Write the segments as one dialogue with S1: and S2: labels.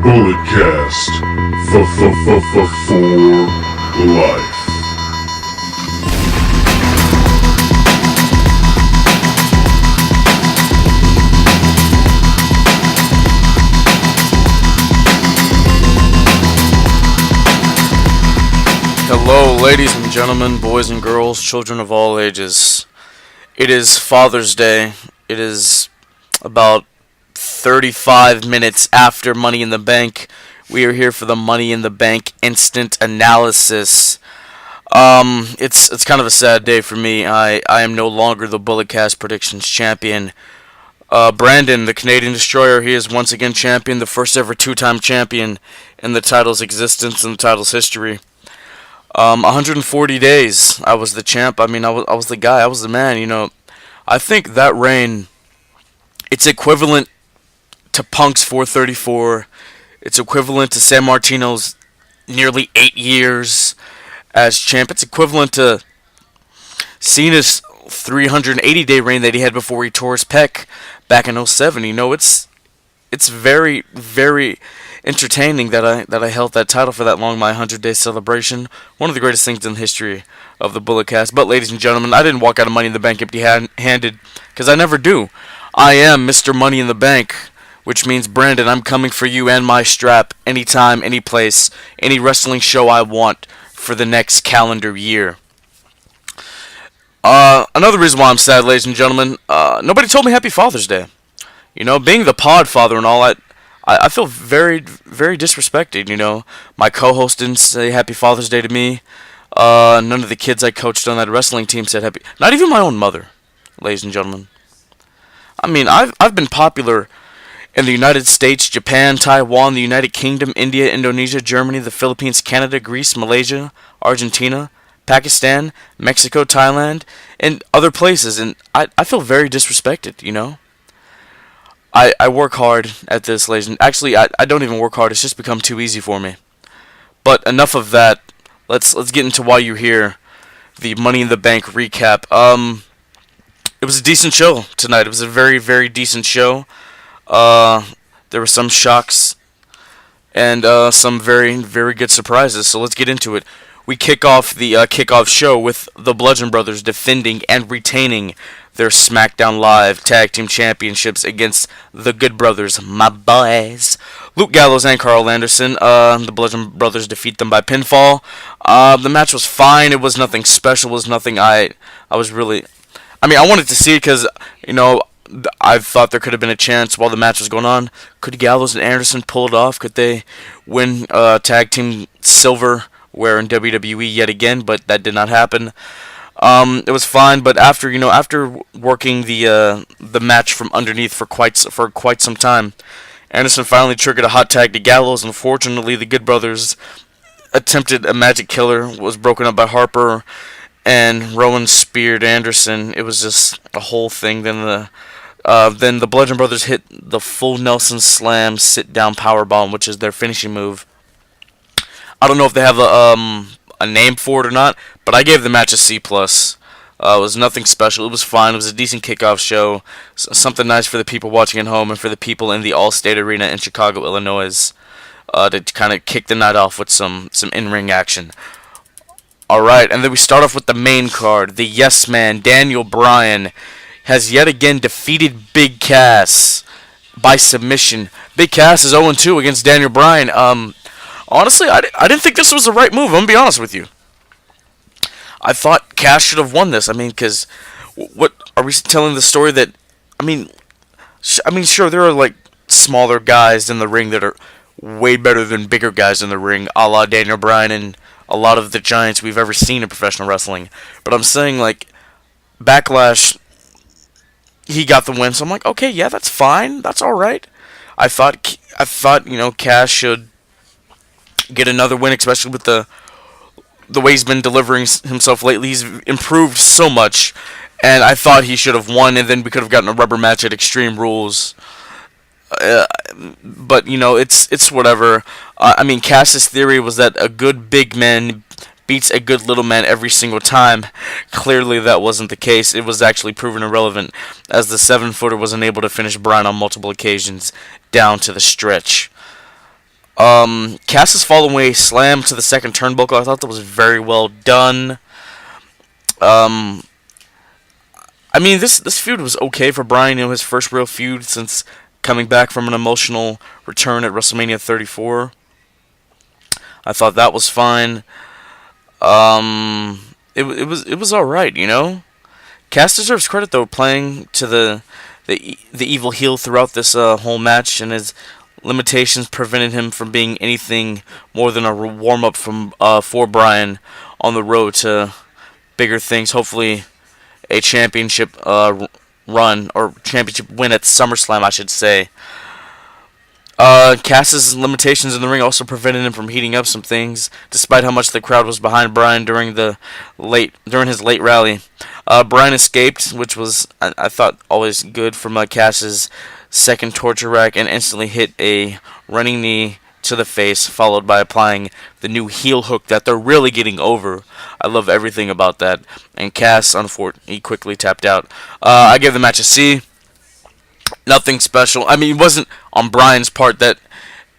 S1: Bulletcast for life.
S2: Hello, ladies and gentlemen, boys and girls, children of all ages. It is Father's Day. It is about 35 minutes after Money in the Bank. We are here for the Money in the Bank instant analysis. It's kind of a sad day for me. I am no longer the Bulletcast predictions champion. Brandon, the Canadian Destroyer, he is once again champion, the first ever two-time champion in the title's existence and the title's history. 140 days, I was the champ. I was the guy. I was the man. I think that reign, it's equivalent to Punk's 434. It's equivalent to San Martino's nearly 8 years as champ. It's equivalent to Cena's 380-day reign that he had before he tore his pec back in 07. It's very, very entertaining that I held that title for that long, my 100-day celebration. One of the greatest things in the history of the Bulletcast. But, ladies and gentlemen, I didn't walk out of Money in the Bank empty-handed, because I never do. I am Mr. Money in the Bank, which means, Brandon, I'm coming for you and my strap anytime, any place, any wrestling show I want for the next calendar year. Another reason why I'm sad, ladies and gentlemen, nobody told me Happy Father's Day. Being the Podfather and all, I feel very, very disrespected. My co-host didn't say Happy Father's Day to me. None of the kids I coached on that wrestling team said happy. Not even my own mother, ladies and gentlemen. I've been popular in the United States, Japan, Taiwan, the United Kingdom, India, Indonesia, Germany, the Philippines, Canada, Greece, Malaysia, Argentina, Pakistan, Mexico, Thailand, and other places. And I feel very disrespected, I work hard at this, ladies and actually, I don't even work hard. It's just become too easy for me. But enough of that. Let's get into why you're here. The Money in the Bank recap. It was a decent show tonight. It was a very, very decent show. There were some shocks and some very, very good surprises. So let's get into it. We kick off the kickoff show with the Bludgeon Brothers defending and retaining their SmackDown Live Tag Team Championships against the Good Brothers, my boys. Luke Gallows and Carl Anderson. The Bludgeon Brothers defeat them by pinfall. The match was fine. It was nothing special. It was nothing I was really... I wanted to see it because, I thought there could have been a chance while the match was going on. Could Gallows and Anderson pull it off? Could they win Tag Team Silverware in WWE yet again? But that did not happen. It was fine, but after working the match from underneath for quite some time, Anderson finally triggered a hot tag to Gallows. Unfortunately, the Good Brothers attempted a magic killer, was broken up by Harper, and Rowan speared Anderson. It was just a whole thing. Then the Bludgeon Brothers hit the full Nelson Slam sit-down powerbomb, which is their finishing move. I don't know if they have a name for it or not, but I gave the match a C+. It was nothing special. It was fine. It was a decent kickoff show. Something nice for the people watching at home and for the people in the Allstate Arena in Chicago, Illinois, to kind of kick the night off with some in-ring action. Alright, and then we start off with the main card. The Yes Man, Daniel Bryan, has yet again defeated Big Cass by submission. Big Cass is 0-2 against Daniel Bryan. Honestly, I didn't think this was the right move. I'm going to be honest with you. I thought Cass should have won this. Because what are we telling the story that? Sure, there are smaller guys in the ring that are way better than bigger guys in the ring, a la Daniel Bryan and a lot of the giants we've ever seen in professional wrestling. But I'm saying Backlash, he got the win. So I'm like, okay, yeah, that's fine. That's all right. I thought Cass should get another win, especially with the way he's been delivering himself lately. He's improved so much, and I thought he should have won, and then we could have gotten a rubber match at Extreme Rules. But it's whatever. Cass's theory was that a good big man beats a good little man every single time. Clearly that wasn't the case. It was actually proven irrelevant, as the 7-footer was unable to finish Bryan on multiple occasions down to the stretch. Cass's fall away slam to the second turnbuckle, I thought that was very well done. Um, I mean, this feud was okay for Bryan, his first real feud since coming back from an emotional return at WrestleMania 34. I thought that was fine. It was all right. Cass deserves credit though, playing to the evil heel throughout this whole match, and his limitations prevented him from being anything more than a warm up for Bryan on the road to bigger things. Hopefully, a championship run or championship win at SummerSlam, I should say. Cass's limitations in the ring also prevented him from heating up some things, despite how much the crowd was behind Bryan during his late rally. Bryan escaped, which was I thought always good from Cass's second torture rack, and instantly hit a running knee to the face, followed by applying the new heel hook that they're really getting over. I love everything about that. And Cass, unfortunately, he quickly tapped out. I gave the match a C. Nothing special. I mean, it wasn't on Bryan's part that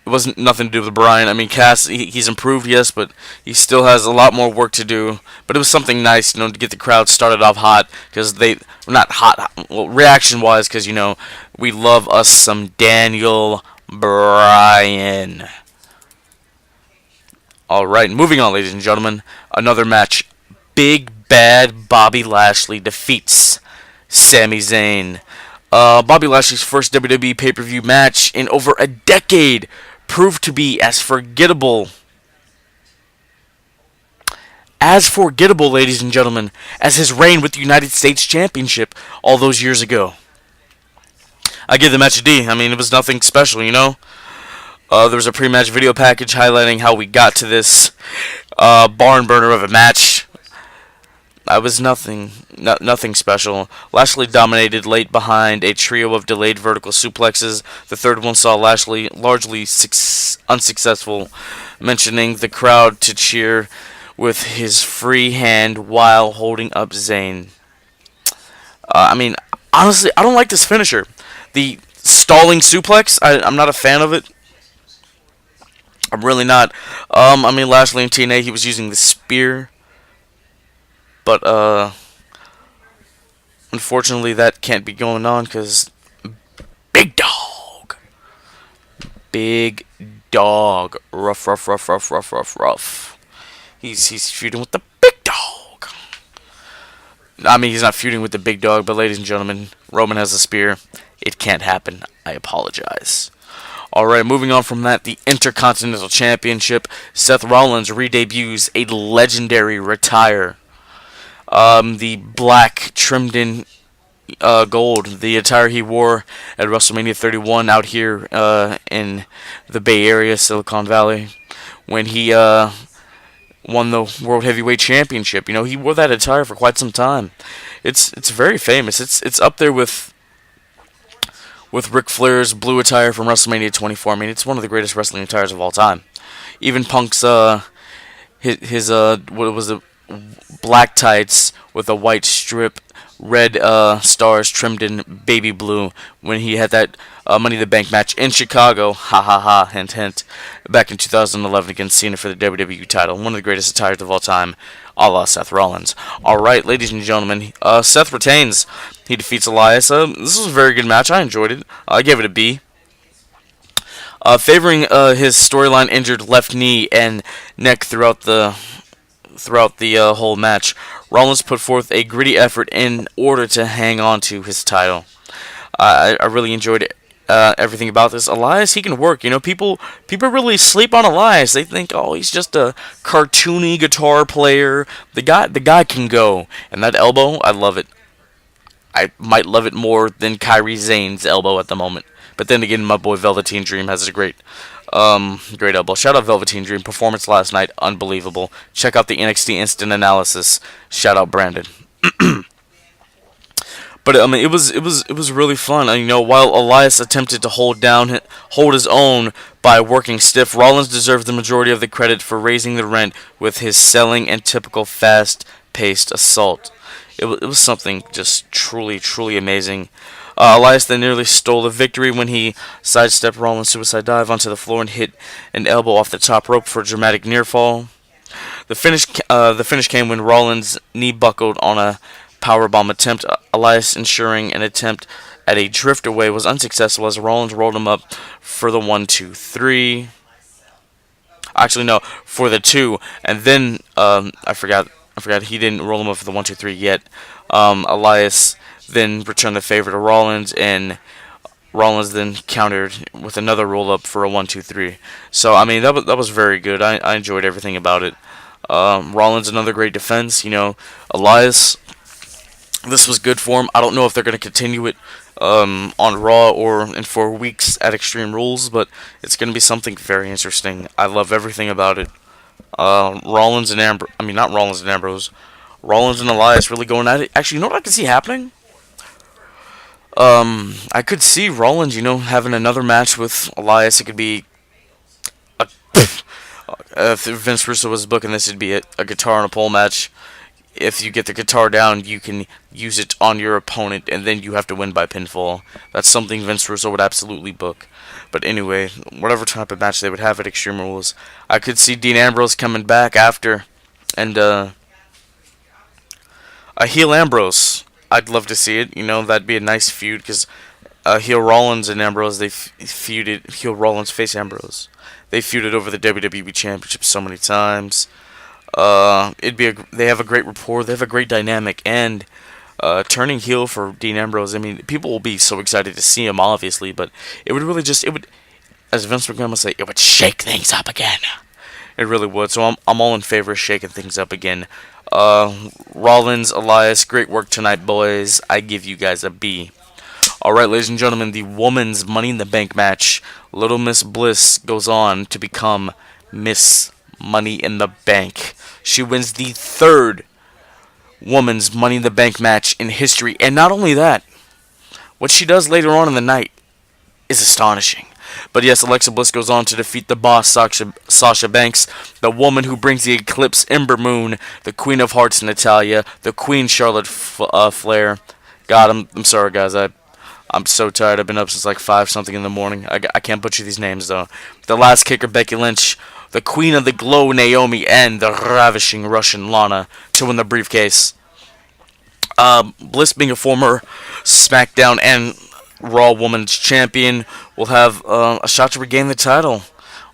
S2: it wasn't nothing to do with Bryan. I mean, Cass, he's improved, yes, but he still has a lot more work to do. But it was something nice, to get the crowd started off hot, because not hot, well, reaction-wise, because, we love us some Daniel Bryan. Alright, moving on, ladies and gentlemen. Another match. Big Bad Bobby Lashley defeats Sami Zayn. Bobby Lashley's first WWE pay-per-view match in over a decade proved to be as forgettable, ladies and gentlemen, as his reign with the United States Championship all those years ago. I give the match a D. I mean, it was nothing special, There was a pre-match video package highlighting how we got to this barn burner of a match. I was nothing special. Lashley dominated late behind a trio of delayed vertical suplexes. The third one saw Lashley largely unsuccessful, mentioning the crowd to cheer with his free hand while holding up Zayn. I mean, honestly, I don't like this finisher. The stalling suplex, I'm not a fan of it. I'm really not. I mean, Lashley in TNA, he was using the spear. But, unfortunately, that can't be going on because Big Dog. Big Dog. Rough. He's feuding with the Big Dog. I mean, he's not feuding with the Big Dog, but ladies and gentlemen, Roman has a spear. It can't happen. I apologize. Alright, moving on from that, the Intercontinental Championship. Seth Rollins re-debuts a legendary attire. The black trimmed in gold, the attire he wore at WrestleMania 31 out here in the Bay Area, Silicon Valley, when he won the World Heavyweight Championship. He wore that attire for quite some time. It's very famous. It's up there with Ric Flair's blue attire from WrestleMania 24. I mean, it's one of the greatest wrestling attires of all time. Even Punk's his what was it? Black tights with a white strip, red stars trimmed in baby blue when he had that Money in the Bank match in Chicago, hint hint, back in 2011 against Cena for the WWE title. One of the greatest attires of all time, a la Seth Rollins. Alright, ladies and gentlemen, Seth retains. He defeats Elias. This was a very good match. I enjoyed it. I gave it a B. Favoring his storyline injured left knee and neck throughout the whole match, Rollins put forth a gritty effort in order to hang on to his title. I really enjoyed everything about this. Elias, he can work. People really sleep on Elias. They think, oh, he's just a cartoony guitar player. The guy can go. And that elbow, I love it. I might love it more than Kairi Zane's elbow at the moment. But then again, my boy Velveteen Dream has a great elbow. Shout out Velveteen Dream. Performance last night, unbelievable. Check out the NXT Instant Analysis. Shout out Brandon. But I mean, it was really fun. While Elias attempted to hold his own by working stiff, Rollins deserved the majority of the credit for raising the rent with his selling and typical fast-paced assault. It was something just truly amazing. Elias then nearly stole the victory when he sidestepped Rollins' suicide dive onto the floor and hit an elbow off the top rope for a dramatic near fall. The finish came when Rollins knee buckled on a powerbomb attempt. Elias ensuring an attempt at a drift away was unsuccessful as Rollins rolled him up for the 1-2-3. Actually, no, for the 2, and then I forgot he didn't roll him up for the 1-2-3 yet. Elias then returned the favor to Rollins, and Rollins then countered with another roll up for a 1-2-3. So I mean that was very good. I enjoyed everything about it. Rollins another great defense. Elias, this was good for him. I don't know if they're going to continue it on Raw or in 4 weeks at Extreme Rules, but it's going to be something very interesting. I love everything about it. Rollins and Ambrose. I mean, not Rollins and Ambrose. Rollins and Elias really going at it. Actually, you know what I can see happening? I could see Rollins, having another match with Elias. It could be if Vince Russo was booking this, it'd be a guitar and a pole match. If you get the guitar down, you can use it on your opponent, and then you have to win by pinfall. That's something Vince Russo would absolutely book. But anyway, whatever type of match they would have at Extreme Rules, I could see Dean Ambrose coming back after, and a heel Ambrose. I'd love to see it. That'd be a nice feud because heel Rollins and Ambrose, they feuded. Heel Rollins face Ambrose. They feuded over the WWE Championship so many times. They have a great rapport. They have a great dynamic, and turning heel for Dean Ambrose. I mean, people will be so excited to see him, obviously, but it would really as Vince McMahon would say, it would shake things up again. It really would. So I'm all in favor of shaking things up again. Rollins, Elias, great work tonight, boys. I give you guys a B. Alright, ladies and gentlemen, the women's Money in the Bank match. Little Miss Bliss goes on to become Miss Money in the Bank. She wins the third women's Money in the Bank match in history. And not only that, what she does later on in the night is astonishing. But yes, Alexa Bliss goes on to defeat the boss, Sasha Banks, the woman who brings the eclipse, Ember Moon, the Queen of Hearts, Natalya, the Queen, Charlotte Flair. God, I'm sorry, guys. I'm so tired. I've been up since like 5 something in the morning. I can't butcher these names, though. The Last Kicker, Becky Lynch, the Queen of the Glow, Naomi, and the ravishing Russian Lana to win the briefcase. Bliss, being a former SmackDown and Raw Women's Champion, will have a shot to regain the title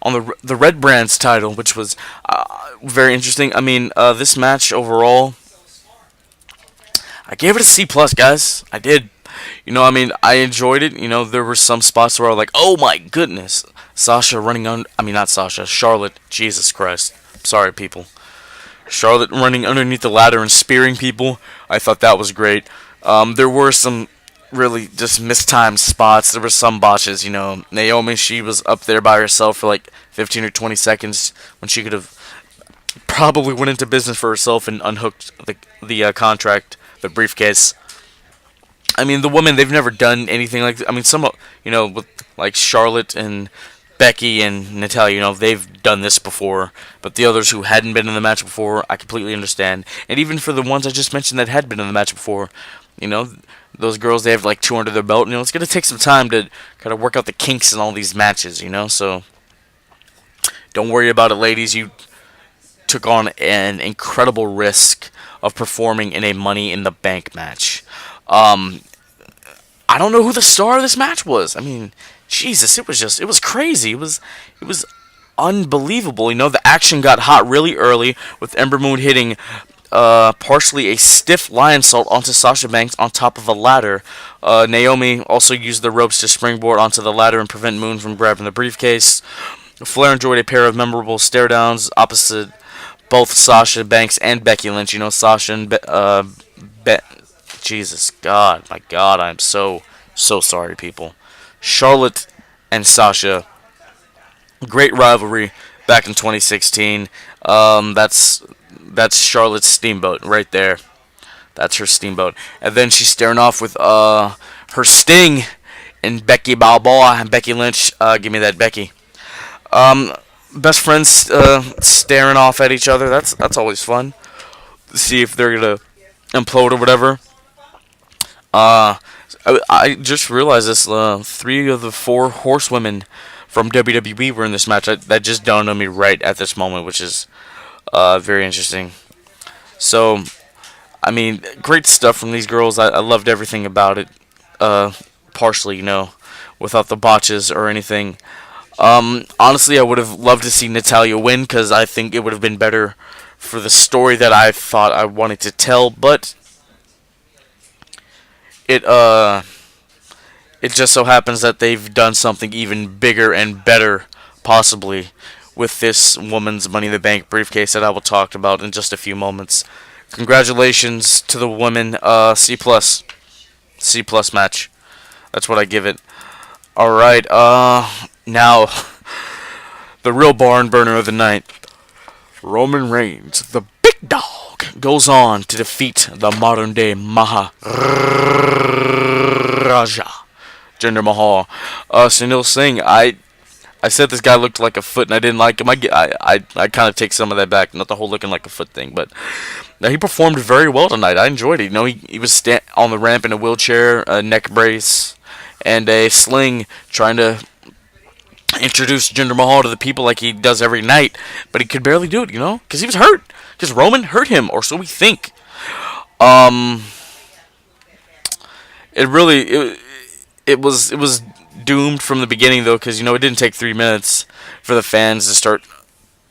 S2: on the Red Brand's title, which was very interesting. I mean, this match overall, I gave it a C+, guys. I did. I enjoyed it. There were some spots where I was like, oh my goodness. Charlotte. Jesus Christ. Sorry, people. Charlotte running underneath the ladder and spearing people. I thought that was great. There were some really just mistimed spots. There were some botches, Naomi, she was up there by herself for like 15 or 20 seconds when she could have probably went into business for herself and unhooked the contract, the briefcase. I mean, the women, they've never done anything like this. I mean, some, with like Charlotte and Becky and Natalya, they've done this before. But the others who hadn't been in the match before, I completely understand. And even for the ones I just mentioned that had been in the match before, those girls, they have like 2 under their belt. It's going to take some time to kind of work out the kinks in all these matches, So don't worry about it, ladies. You took on an incredible risk of performing in a Money in the Bank match. I don't know who the star of this match was. I mean, Jesus, it was crazy. It was unbelievable. The action got hot really early with Ember Moon hitting partially a stiff lion salt onto Sasha Banks on top of a ladder. Naomi also used the ropes to springboard onto the ladder and prevent Moon from grabbing the briefcase. Flair enjoyed a pair of memorable stare downs opposite both Sasha Banks and Becky Lynch. Sasha and Jesus, God, my God, I'm so sorry, people. Charlotte and Sasha, great rivalry back in 2016. That's Charlotte's steamboat right there. That's her steamboat. And then she's staring off with her Sting and Becky Balboa and Becky Lynch. Give me that, Becky. Best friends staring off at each other. That's always fun. See if they're gonna implode or whatever. I just realized this. Three of the four horsewomen from WWE were in this match. That just dawned on me right at this moment, which is very interesting. So, I mean, great stuff from these girls. I loved everything about it. Partially, without the botches or anything. Honestly, I would have loved to see Natalya win because I think it would have been better for the story that I thought I wanted to tell. But it it just so happens that they've done something even bigger and better, possibly, with this woman's Money in the Bank briefcase that I will talk about in just a few moments. Congratulations to the women. C plus, C plus match. That's what I give it. All right. Now the real barn burner of the night. Roman Reigns, the big dog, goes on to defeat the modern day Maharaja, Jinder Mahal. Sunil Singh, I said this guy looked like a foot and I didn't like him. I kind of take some of that back. Not the whole looking like a foot thing, but he performed very well tonight. I enjoyed it. He was on the ramp in a wheelchair, a neck brace, and a sling, trying to introduce Jinder Mahal to the people like he does every night, but he could barely do it, because he was hurt. Because Roman hurt him, or so we think. It really it was doomed from the beginning though, because it didn't take 3 minutes for the fans to start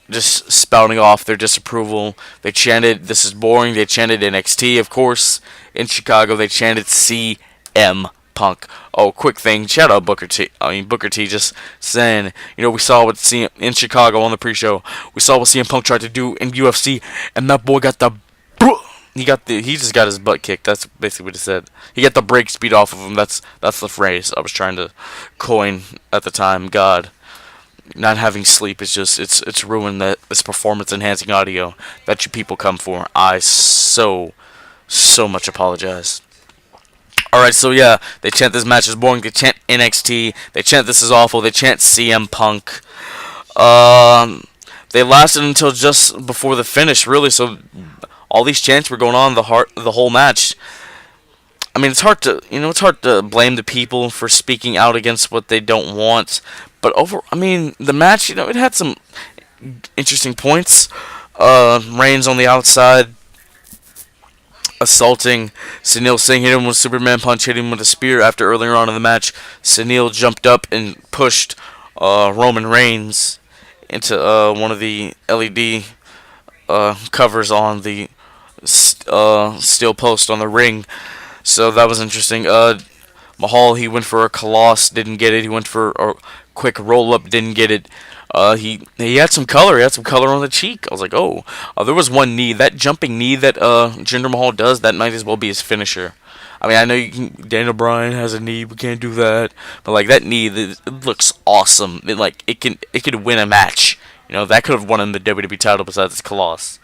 S2: just spouting off their disapproval. They chanted, "This is boring." They chanted NXT, of course. In Chicago, they chanted CM Punk. Oh, quick thing, shout out Booker T. Booker T just saying, we saw what CM in Chicago on the pre-show. We saw what CM Punk tried to do in UFC, and that boy got he just got his butt kicked. That's basically what he said. He got the brakes beat off of him. That's the phrase I was trying to coin at the time. God, not having sleep is just it's ruined this performance enhancing audio that you people come for. I so much apologize. Alright, so yeah, they chant this match is boring, they chant NXT, they chant this is awful, they chant CM Punk. They lasted until just before the finish, really, so all these chants were going on the whole match. I mean, it's hard to blame the people for speaking out against what they don't want, but the match, it had some interesting points. Reigns on the outside, assaulting Sunil Singh, hit him with a Superman punch, hit him with a spear. After earlier on in the match, Sunil jumped up and pushed Roman Reigns into one of the LED covers on the steel post on the ring. So that was interesting. Mahal, he went for a Colossus, didn't get it. He went for a quick roll-up, didn't get it. He had some color. He had some color on the cheek. I was like, oh. There was one knee. That jumping knee that Jinder Mahal does, that might as well be his finisher. I mean, I know Daniel Bryan has a knee. We can't do that. But, like, that knee, it looks awesome. It could win a match. That could have won him the WWE title besides the Colossus.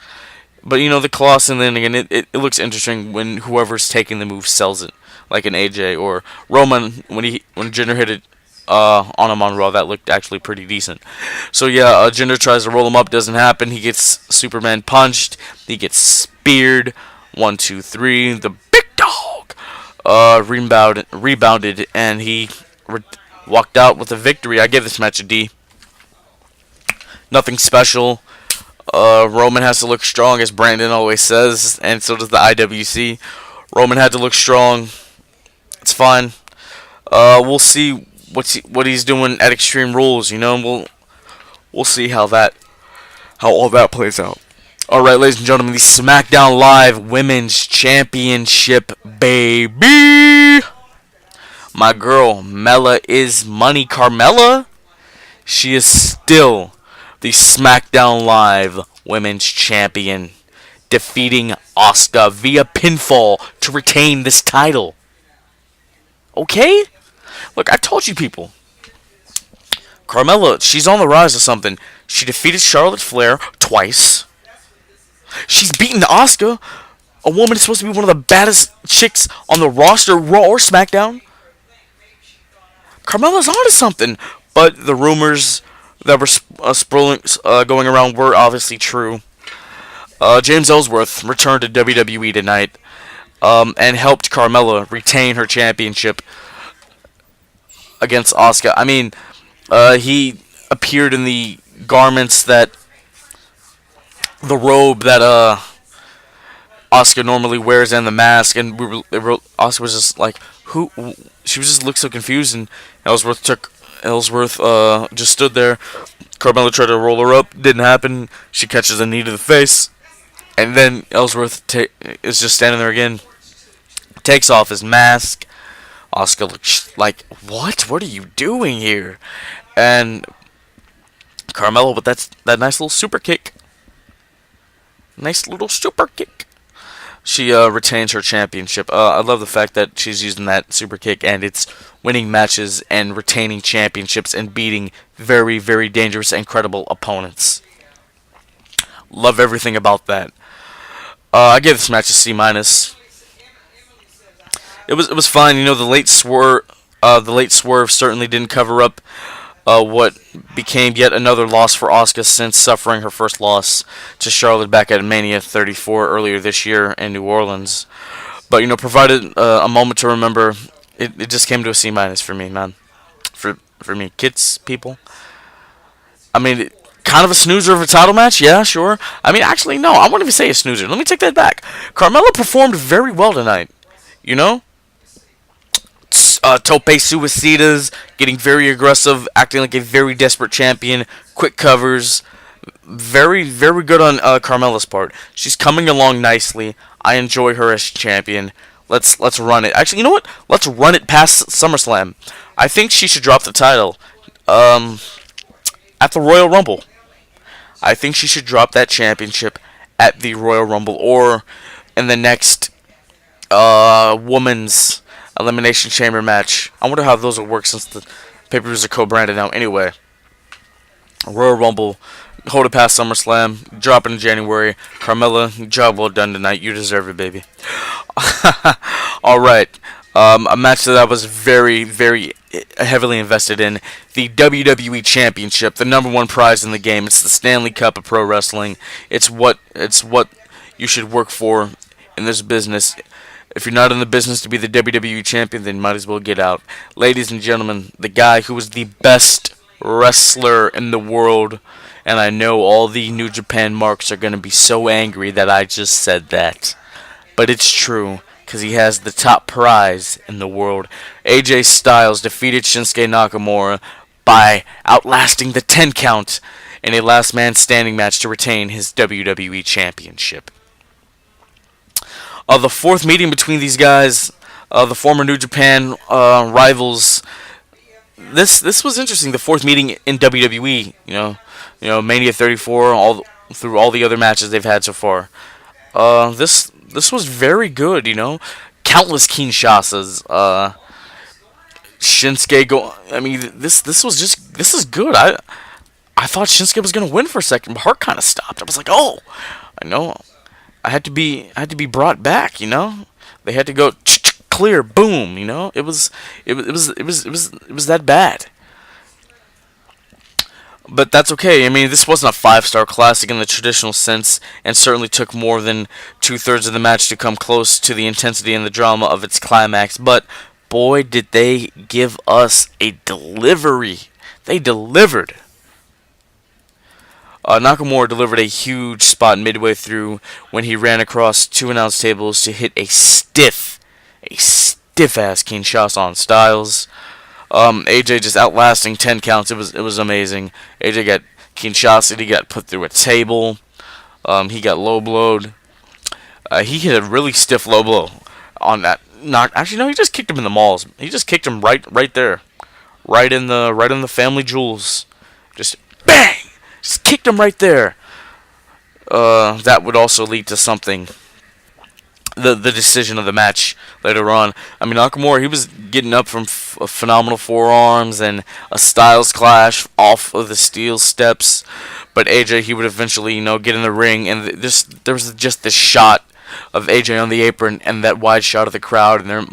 S2: But, the Colossus, and then again, it looks interesting when whoever's taking the move sells it. Like an AJ or Roman, when Jinder hit it on him on Raw, that looked actually pretty decent. So yeah, Jinder tries to roll him up, doesn't happen. He gets Superman punched. He gets speared. 1, 2, 3. The big dog rebounded, and he walked out with a victory. I give this match a D. Nothing special. Roman has to look strong, as Brandon always says, and so does the IWC. Roman had to look strong. It's fine. We'll see what he's doing at Extreme Rules. We'll see how all that plays out. All right, ladies and gentlemen, the SmackDown Live Women's Championship, baby. My girl Mella is money. Carmella, she is still the SmackDown Live Women's Champion, defeating Asuka via pinfall to retain this title. Okay? Look, I told you people. Carmella, she's on the rise of something. She defeated Charlotte Flair twice. She's beaten Asuka, a woman is supposed to be one of the baddest chicks on the roster, Raw or SmackDown. Carmella's onto something, but the rumors that were going around were obviously true. James Ellsworth returned to WWE tonight. and helped Carmella retain her championship against Asuka. I mean, he appeared in the garments that the robe that Asuka normally wears and the mask, and Asuka was just like, who? She was just looked so confused, and Ellsworth just stood there. Carmella tried to roll her up, didn't happen. She catches a knee to the face, and then Ellsworth is just standing there again. Takes off his mask. Asuka looks like, what? What are you doing here? And Carmella with that nice little super kick. Nice little super kick. She retains her championship. I love the fact that she's using that super kick and it's winning matches and retaining championships and beating very, very dangerous and credible opponents. Love everything about that. I gave this match a C minus. It was fine. You know, the late swerve certainly didn't cover up what became yet another loss for Asuka since suffering her first loss to Charlotte back at Mania 34 earlier this year in New Orleans. But, you know, provided a moment to remember, it just came to a C minus for me, man. For me, kids, people. I mean, kind of a snoozer of a title match, yeah, sure. I mean, actually, no, I wouldn't even say a snoozer. Let me take that back. Carmella performed very well tonight, you know? Tope suicidas, getting very aggressive, acting like a very desperate champion, quick covers, very, very good on Carmella's part. She's coming along nicely. I enjoy her as champion. Let's run it. Actually, you know what? Let's run it past SummerSlam. I think she should drop the title at the Royal Rumble. I think she should drop that championship at the Royal Rumble or in the next women's Elimination Chamber match. I wonder how those will work since the pay-per-views are co-branded now. Anyway, Royal Rumble, hold it past SummerSlam, drop it in January. Carmella, job well done tonight. You deserve it, baby. All right, a match that I was very, very heavily invested in. The WWE Championship, the #1 prize in the game. It's the Stanley Cup of pro wrestling. It's what you should work for in this business. If you're not in the business to be the WWE champion, then you might as well get out. Ladies and gentlemen, the guy who was the best wrestler in the world, and I know all the New Japan marks are going to be so angry that I just said that. But it's true, because he has the top prize in the world. AJ Styles defeated Shinsuke Nakamura by outlasting the 10 count in a last man standing match to retain his WWE championship. The fourth meeting between these guys, the former New Japan rivals. This was interesting. The fourth meeting in WWE, you know, Mania 34, through all the other matches they've had so far. This was very good. You know, countless Kinshasas. Shinsuke I mean, this is good. I thought Shinsuke was gonna win for a second. My heart kind of stopped. I was like, oh, I know. I had to be brought back, you know. They had to go clear, boom, you know. It was that bad. But that's okay. I mean, this wasn't a 5-star classic in the traditional sense, and certainly took more than 2/3 of the match to come close to the intensity and the drama of its climax. But boy, did they give us a delivery. They delivered. Nakamura delivered a huge spot midway through when he ran across 2 announce tables to hit a stiff ass Kinshasa on Styles. AJ just outlasting 10 counts. It was amazing. AJ got Kinshasa. He got put through a table. He got low blowed. He hit a really stiff low blow on that. Actually, no, he just kicked him in the malls. He just kicked him right there, right in the family jewels. Just bang. Just kicked him right there. That would also lead to something. The decision of the match later on. I mean, Nakamura, he was getting up from phenomenal forearms and a Styles clash off of the steel steps. But AJ, he would eventually, you know, get in the ring. And there was just this shot of AJ on the apron and that wide shot of the crowd. And they're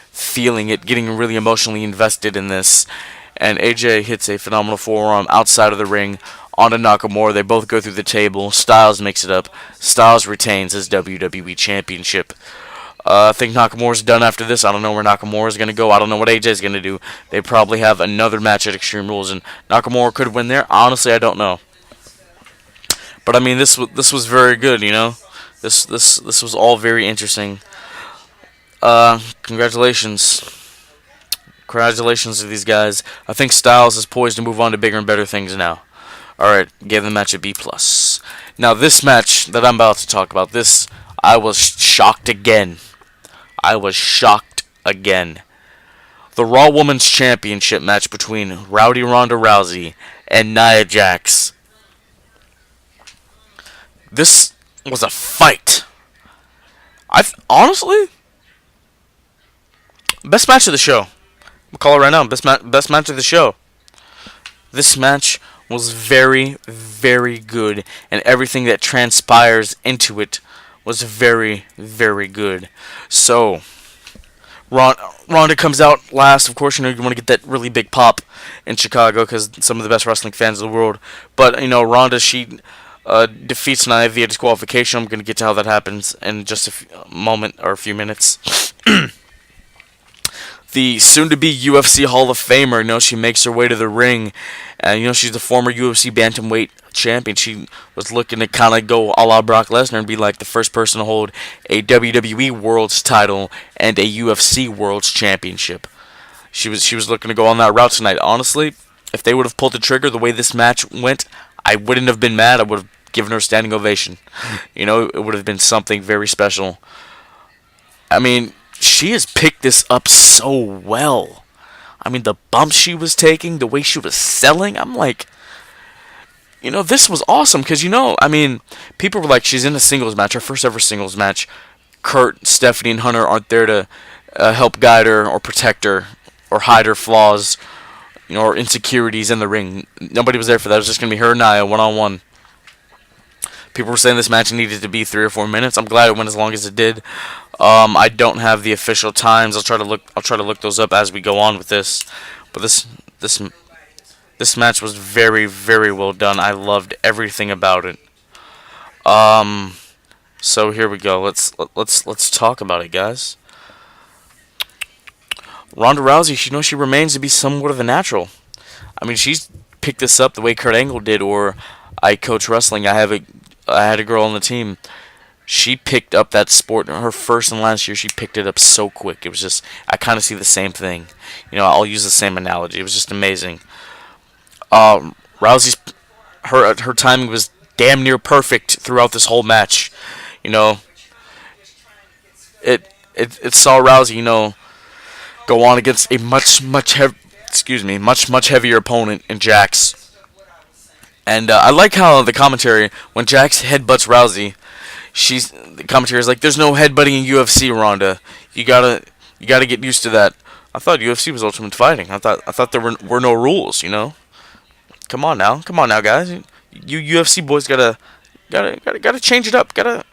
S2: feeling it, getting really emotionally invested in this. And AJ hits a phenomenal forearm outside of the ring onto Nakamura. They both go through the table. Styles makes it up. Styles retains his WWE Championship. I think Nakamura's done after this. I don't know where Nakamura's going to go. I don't know what AJ's going to do. They probably have another match at Extreme Rules, and Nakamura could win there. Honestly, I don't know. But I mean, this was very good, you know. This was all very interesting. Congratulations. Congratulations to these guys. I think Styles is poised to move on to bigger and better things now. Alright, gave the match a B+. Now this match that I'm about to talk about, this, I was shocked again. I was shocked again. The Raw Women's Championship match between Rowdy Ronda Rousey and Nia Jax. This was a fight. Honestly, best match of the show. We'll call it right now. Best match of the show. This match was very, very good, and everything that transpires into it was very, very good. So, Ronda comes out last. Of course, you know, you want to get that really big pop in Chicago because some of the best wrestling fans in the world. But, you know, Ronda, she defeats Nia via disqualification. I'm going to get to how that happens in just a moment or a few minutes. The soon-to-be UFC Hall of Famer, you know, she makes her way to the ring, and you know, she's the former UFC bantamweight champion. She was looking to kind of go a la Brock Lesnar and be like the first person to hold a WWE World's title and a UFC World's Championship. She was looking to go on that route tonight. Honestly, if they would have pulled the trigger the way this match went, I wouldn't have been mad. I would have given her a standing ovation. You know, it would have been something very special. I mean, she has picked this up so well. I mean, the bumps she was taking, the way she was selling, I'm like, you know, this was awesome. Because, you know, I mean, people were like, she's in a singles match, her first ever singles match. Kurt, Stephanie, and Hunter aren't there to help guide her or protect her or hide her flaws, you know, or insecurities in the ring. Nobody was there for that. It was just going to be her and Nia one-on-one. People were saying this match needed to be 3 or 4 minutes. I'm glad it went as long as it did. I don't have the official times. I'll try to look those up as we go on with this. But this match was very, very well done. I loved everything about it. So here we go. Let's talk about it, guys. Ronda Rousey, you know, she remains to be somewhat of a natural. I mean, she's picked this up the way Kurt Angle did, or I coach wrestling. I had a girl on the team. She picked up that sport in her first and last year. She picked it up so quick. It was just, I kind of see the same thing. You know, I'll use the same analogy. It was just amazing. Rousey's her timing was damn near perfect throughout this whole match. You know, it saw Rousey, you know, go on against a much heavier opponent in Jax. And I like how the commentary, when Jax headbutts Rousey, the commentary is like, "There's no headbutting in UFC, Ronda. You gotta get used to that." I thought UFC was Ultimate Fighting. I thought there were no rules. You know, come on now, guys. You UFC boys gotta change it up. Gotta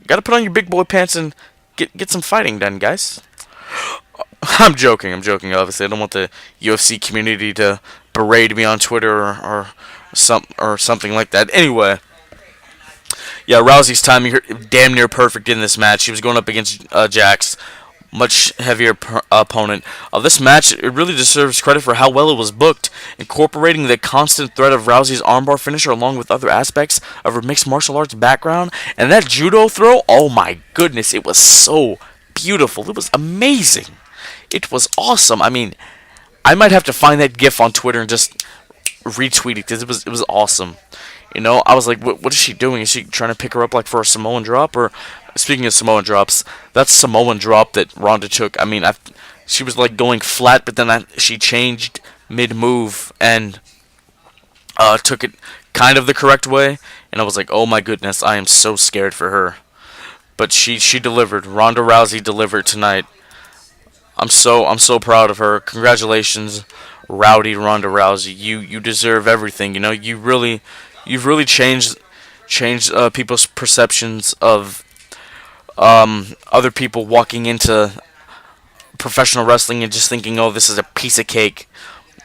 S2: put on your big boy pants and get some fighting done, guys. I'm joking. Obviously, I don't want the UFC community to berate me on Twitter or something like that. Anyway, yeah, Rousey's timing damn near perfect in this match. She was going up against Jax, much heavier opponent. This match, it really deserves credit for how well it was booked, incorporating the constant threat of Rousey's armbar finisher along with other aspects of her mixed martial arts background. And that judo throw, oh my goodness, it was so beautiful. It was amazing. It was awesome. I mean, I might have to find that GIF on Twitter and just retweet it because it was awesome. You know, I was like, what is she doing? Is she trying to pick her up like for a Samoan drop? Or, speaking of Samoan drops, that Samoan drop that Ronda took, I mean, she was like going flat, but then she changed mid-move and took it kind of the correct way. And I was like, oh my goodness, I am so scared for her. But she delivered. Ronda Rousey delivered tonight. I'm so proud of her. Congratulations, Rowdy Ronda Rousey. You deserve everything. You know, you've really changed people's perceptions of other people walking into professional wrestling and just thinking, oh, this is a piece of cake.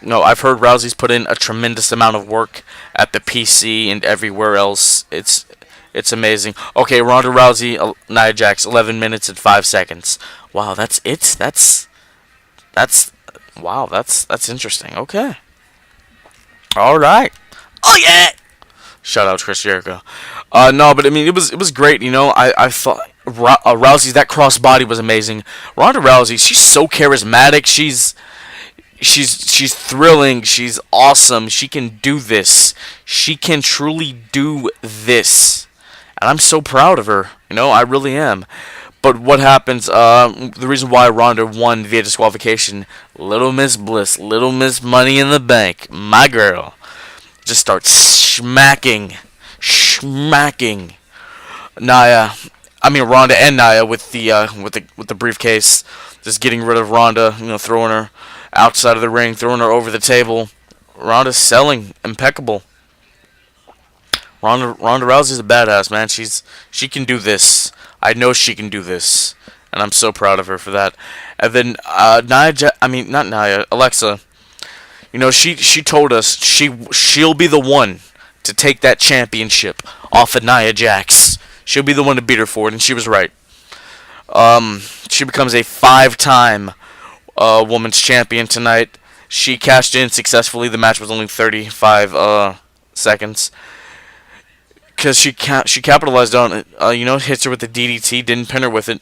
S2: No, I've heard Rousey's put in a tremendous amount of work at the PC and everywhere else. It's It's amazing. Okay, Ronda Rousey, Nia Jax, 11 minutes and 5 seconds. Wow, that's it. That's wow. That's interesting. Okay. All right. Oh yeah. Shout out to Chris Jericho. No, but I mean, it was great. You know, I thought Rousey's that crossbody was amazing. Ronda Rousey, she's so charismatic. She's thrilling. She's awesome. She can do this. She can truly do this, and I'm so proud of her. You know, I really am. But what happens? The reason why Ronda won via disqualification, Little Miss Bliss, Little Miss Money in the Bank, my girl, just starts smacking Nia. I mean Ronda and Nia with the briefcase, just getting rid of Ronda. You know, throwing her outside of the ring, throwing her over the table. Ronda's selling impeccable. Ronda Rousey's a badass, man. She can do this. I know she can do this, and I'm so proud of her for that. And then not Nia, Alexa. You know, she told us she'll be the one to take that championship off of Nia Jax. She'll be the one to beat her for it, and she was right. She becomes a 5-time women's champion tonight. She cashed in successfully. The match was only 35 seconds. Because she capitalized on it. You know, hits her with the DDT, didn't pin her with it.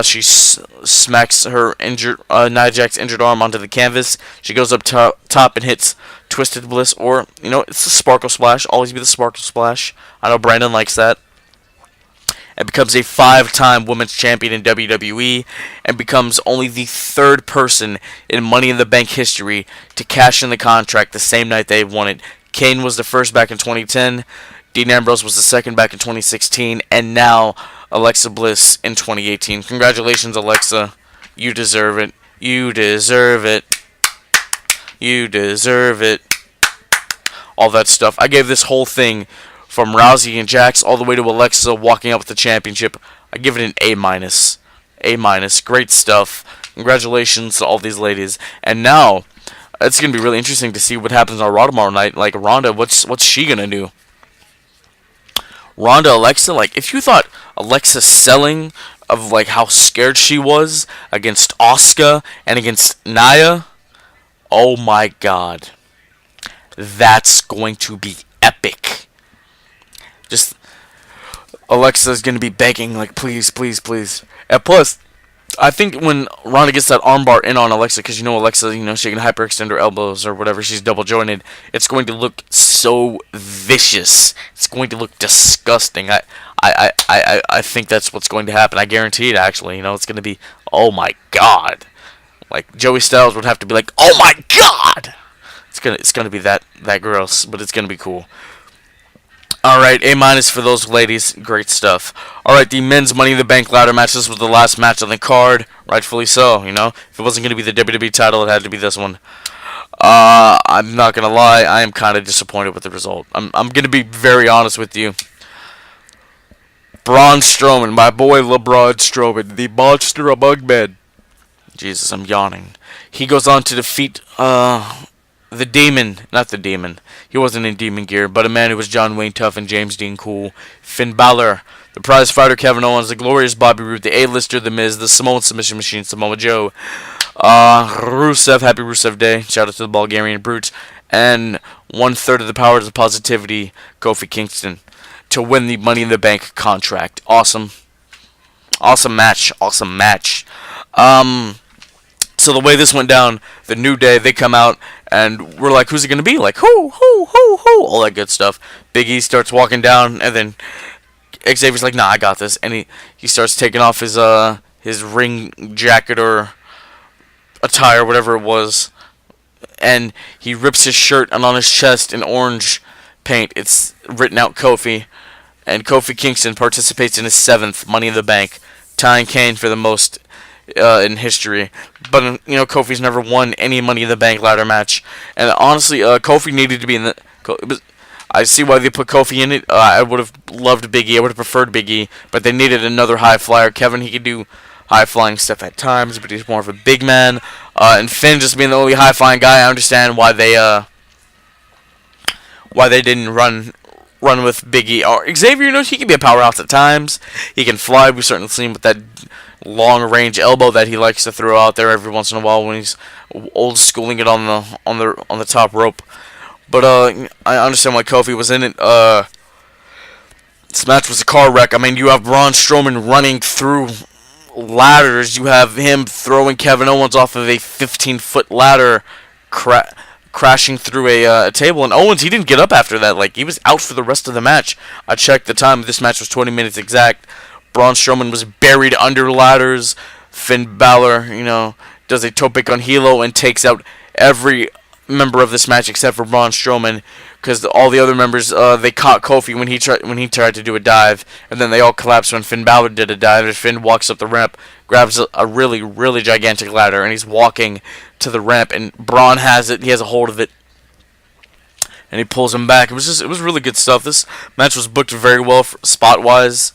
S2: She smacks her Nia Jax's injured arm onto the canvas. She goes up top and hits Twisted Bliss, or, you know, it's the Sparkle Splash. Always be the Sparkle Splash. I know Brandon likes that. And becomes a 5-time women's champion in WWE, and becomes only the 3rd person in Money in the Bank history to cash in the contract the same night they won it. Kane was the first back in 2010. Dean Ambrose was the second back in 2016, and now Alexa Bliss in 2018. Congratulations, Alexa. You deserve it. You deserve it. You deserve it. All that stuff. I gave this whole thing, from Rousey and Jax all the way to Alexa walking up with the championship, I give it an A-. A-. Great stuff. Congratulations to all these ladies. And now, it's going to be really interesting to see what happens on Raw tomorrow night. Like, Ronda, what's she going to do? Ronda, Alexa, like, if you thought Alexa's selling of, like, how scared she was against Asuka and against Nia, oh my god. That's going to be epic. Just, Alexa's going to be begging, like, please, please, please. And plus, I think when Ronda gets that armbar in on Alexa, because you know Alexa, you know, she can hyperextend her elbows or whatever, she's double jointed, it's going to look so vicious. It's going to look disgusting. I think that's what's going to happen. I guarantee it, actually. You know, it's going to be, oh my god. Like, Joey Styles would have to be like, oh my god! It's gonna be that gross, but it's gonna be cool. Alright, A- for those ladies. Great stuff. Alright, the men's Money in the Bank ladder match. This was the last match on the card. Rightfully so, you know. If it wasn't going to be the WWE title, it had to be this one. I'm not going to lie. I am kind of disappointed with the result. I'm going to be very honest with you. Braun Strowman, my boy LeBron Strowman, the monster among men. Jesus, I'm yawning. He goes on to defeat, the Demon, not the Demon. He wasn't in Demon gear, but a man who was John Wayne Tough and James Dean Cool. Finn Balor, the prize fighter Kevin Owens, the glorious Bobby Roode, the A-lister The Miz, the Samoan submission machine Samoa Joe. Rusev, happy Rusev Day. Shout out to the Bulgarian Brute. And 1/3 of the powers of positivity, Kofi Kingston, to win the Money in the Bank contract. Awesome. Awesome match. Awesome match. So the way this went down, the New Day, they come out, and we're like, who's it going to be? Like, who, all that good stuff. Big E starts walking down, and then Xavier's like, nah, I got this. And he starts taking off his ring jacket or attire, whatever it was, and he rips his shirt, and on his chest in orange paint, it's written out Kofi. And Kofi Kingston participates in his 7th Money in the Bank, tying Kane for the most in history. But, you know, Kofi's never won any Money in the Bank ladder match. And honestly, Kofi needed to be in the... I see why they put Kofi in it. I would have loved Big E. I would have preferred Big E. But they needed another high flyer. Kevin, he could do high-flying stuff at times, but he's more of a big man. And Finn just being the only high-flying guy, I understand why they didn't run run with Big E. Or Xavier, he can be a powerhouse at times. He can fly. We've certainly seen with that long-range elbow that he likes to throw out there every once in a while when he's old schooling it on the top rope. But I understand why Kofi was in it. This match was a car wreck. I mean, you have Braun Strowman running through ladders. You have him throwing Kevin Owens off of a 15-foot ladder, crashing through a table. And Owens, he didn't get up after that. Like, he was out for the rest of the match. I checked the time. This match was 20 minutes exact. Braun Strowman was buried under ladders. Finn Balor, does a topic on Hilo and takes out every member of this match except for Braun Strowman, because all the other members they caught Kofi when he tried to do a dive, and then they all collapsed when Finn Balor did a dive. And Finn walks up the ramp, grabs a really, really gigantic ladder, and he's walking to the ramp, and Braun has it. He has a hold of it, and he pulls him back. It was really good stuff. This match was booked very well spot wise.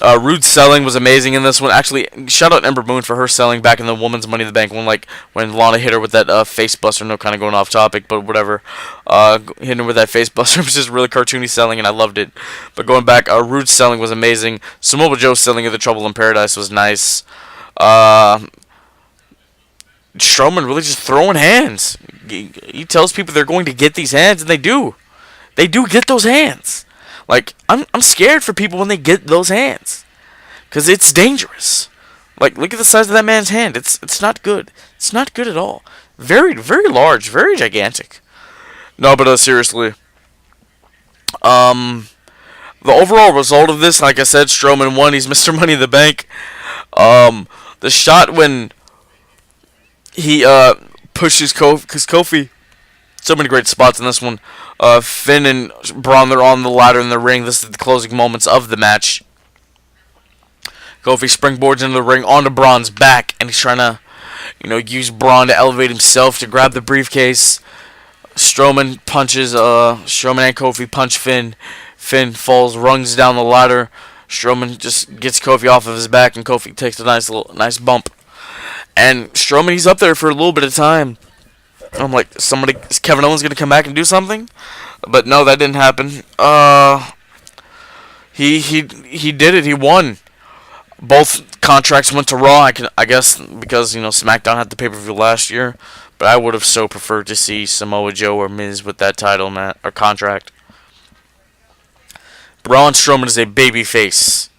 S2: Rude's selling was amazing in this one. Actually, shout out Ember Moon for her selling back in the Women's Money in the Bank one, like when Lana hit her with that face buster. No, kind of going off topic, but whatever. Hitting her with that face buster was just really cartoony selling, and I loved it. But going back, Rude's selling was amazing. Samoa Joe's selling of the Trouble in Paradise was nice. Strowman really just throwing hands. He tells people they're going to get these hands, and they do. They do get those hands. Like, I'm scared for people when they get those hands, because it's dangerous. Like, look at the size of that man's hand. It's not good. It's not good at all. Very, very large. Very gigantic. No, but seriously. The overall result of this, like I said, Strowman won. He's Mr. Money in the Bank. The shot when he pushes Kofi, because Kofi, so many great spots in this one. Finn and Braun, they're on the ladder in the ring. This is the closing moments of the match. Kofi springboards into the ring onto Braun's back, and he's trying to, use Braun to elevate himself to grab the briefcase. Strowman and Kofi punch Finn. Finn falls, runs down the ladder. Strowman just gets Kofi off of his back, and Kofi takes a nice bump. And Strowman, he's up there for a little bit of time. I'm like, is Kevin Owens gonna come back and do something? But no, that didn't happen. He did it. He won. Both contracts went to Raw. I guess because SmackDown had the pay-per-view last year. But I would have so preferred to see Samoa Joe or Miz with that title or contract. Braun Strowman is a babyface.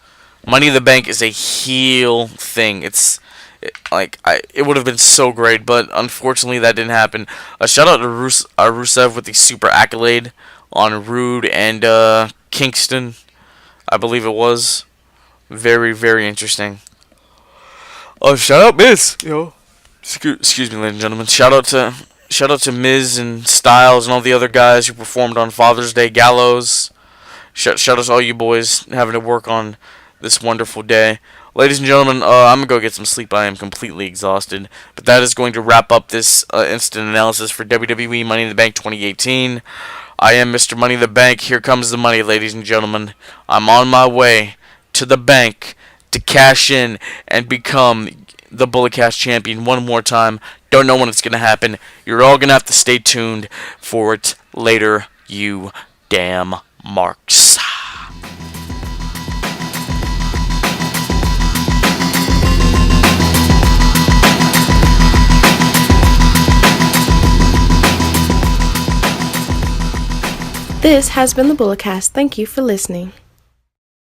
S2: Money in the Bank is a heel thing. It would have been so great, but unfortunately that didn't happen. Shout out to Rusev with the super accolade on Rude and Kingston, I believe it was. Very, very interesting. Shout out Miz, Excuse me, ladies and gentlemen. Shout out to Miz and Styles and all the other guys who performed on Father's Day. Gallows. Shout out to all you boys having to work on this wonderful day. Ladies and gentlemen, I'm going to go get some sleep. I am completely exhausted. But that is going to wrap up this instant analysis for WWE Money in the Bank 2018. I am Mr. Money in the Bank. Here comes the money, ladies and gentlemen. I'm on my way to the bank to cash in and become the Bulletcast champion one more time. Don't know when it's going to happen. You're all going to have to stay tuned for it later, you damn marks.
S3: This has been the Bulletcast. Thank you for listening.